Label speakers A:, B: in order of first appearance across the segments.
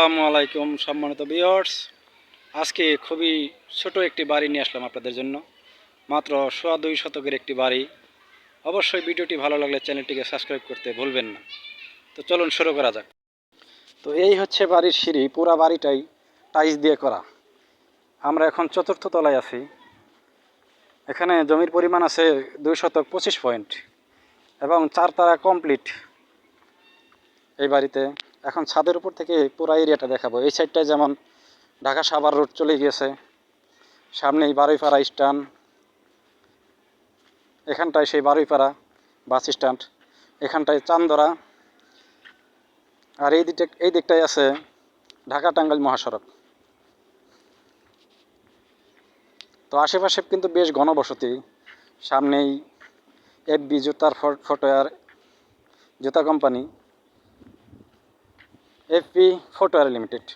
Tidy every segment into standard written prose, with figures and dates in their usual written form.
A: আসসালামু আলাইকুম সম্মানিত ভিউয়ার্স। আজকে খুবই ছোট একটি বাড়ি নিয়ে আসলাম আপনাদের জন্য। মাত্র 2.5 শতকের একটি বাড়ি। অবশ্যই ভিডিওটি ভালো লাগলে চ্যানেলটিকে সাবস্ক্রাইব করতে ভুলবেন না। তো চলুন শুরু করা যাক। তো এই হচ্ছে বাড়ির সিঁড়ি, পুরা বাড়িটাই টাইলস দিয়ে করা। আমরা এখন 4র্থ তলায় আছি। এখানে জমির পরিমাণ আছে 2 শতক 25 পয়েন্ট এবং 4 তালা কমপ্লিট এই বাড়িতে। এখন ছাদের উপর থেকে পুরা এরিয়াটা দেখাবো। এই সাইডটায় যেমন ঢাকা সাভার রোড চলে গিয়েছে, সামনেই বারুইপাড়া স্ট্যান্ড, এখানটায় সেই বারুইপাড়া বাস স্ট্যান্ড, এখানটায় চান্দরা, আর এই দিকটায় আছে ঢাকা টাঙ্গাইল মহাসড়ক। তো আশেপাশে কিন্তু বেশ ঘনবসতি। সামনেই FB জুতার ফুটওয়্যার জুতা কোম্পানি, FB ফুটওয়্যার লিমিটেড।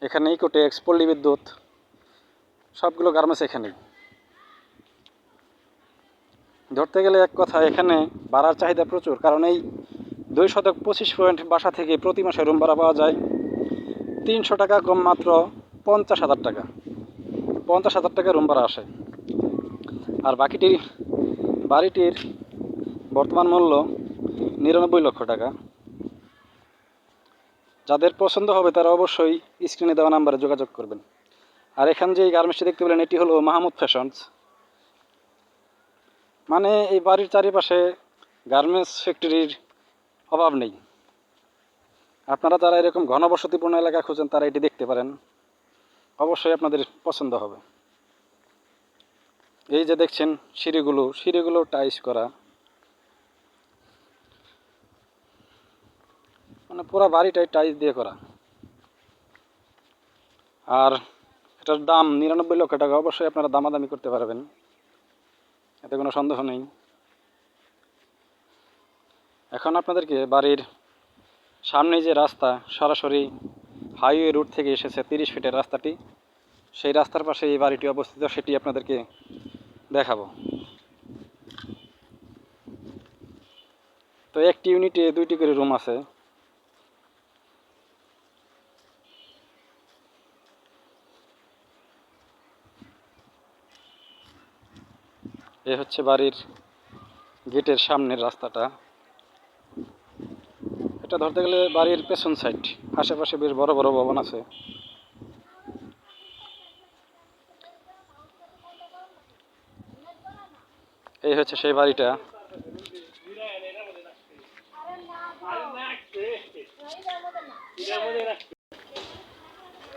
A: এখানে ইকোটেক্স, পল্লী বিদ্যুৎ, সবগুলো গার্মেন্টস এখানেই। ধরতে গেলে এক কথা, এখানে ভাড়ার চাহিদা প্রচুর, কারণ এই 2 শতক 25 পয়েন্ট বাসা থেকে প্রতি মাসে রুম ভাড়া পাওয়া যায় 300 টাকা, কম মাত্র 50,000 টাকা। 50,000 টাকা রুম ভাড়া আসে। আর বাড়িটির বর্তমান মূল্য 99 লক্ষ টাকা। যাদের পছন্দ হবে তারা অবশ্যই স্ক্রিনে দেওয়া নাম্বারে যোগাযোগ করবেন। আর এখান যে এই গার্মেন্টসটি দেখতে পেলেন, এটি হলো মাহমুদ ফ্যাশনস। মানে এই বাড়ির চারিপাশে গার্মেন্টস ফ্যাক্টরির অভাব নেই। আপনারা যারা এরকম ঘনবসতিপূর্ণ এলাকা খুঁজেন তারা এটি দেখতে পারেন, অবশ্যই আপনাদের পছন্দ হবে। এই যে দেখছেন সিঁড়িগুলো টাইলস করা, মানে পুরো বাড়িটাই টাইলস দিয়ে করা। আর এটার দাম 99 লক্ষ টাকা। অবশ্যই আপনারা দামাদামি করতে পারবেন, এতে কোনো সন্দেহ নেই। এখন আপনাদেরকে বাড়ির সামনে যে রাস্তা, সরাসরি হাইওয়ে রুট থেকে এসেছে 30 ফিটের রাস্তাটি, সেই রাস্তার পাশে এই বাড়িটি অবস্থিত, সেটি আপনাদেরকে দেখাবো। তো একটি ইউনিটে 2টি করে রুম আছে। এ হচ্ছে বাড়ির গেটের সামনের রাস্তাটা। এটা ধরতে গেলে বাড়ির পেছন সাইড, আশেপাশে বেশ বড় বড় ভবন আছে। এই হচ্ছে সেই বাড়িটা।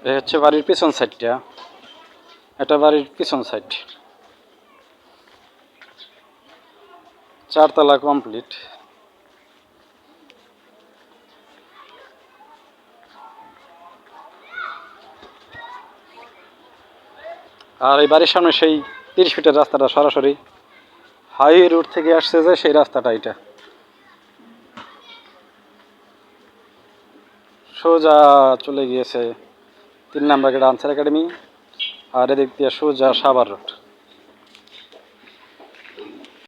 A: এই হচ্ছে বাড়ির পেছন সাইডটা। এটা বাড়ির পিছন সাইড, 4 তলা কমপ্লিট। আর এই বাড়ির সামনে সেই 30 ফিটের রাস্তাটা সরাসরি হাইওয়ে রুট থেকে আসছে, যে সেই রাস্তাটা এটা সোজা চলে গিয়েছে 3 নম্বর গেট আনসার একাডেমি, আর এদিক দিয়ে সোজা সাভার রোড।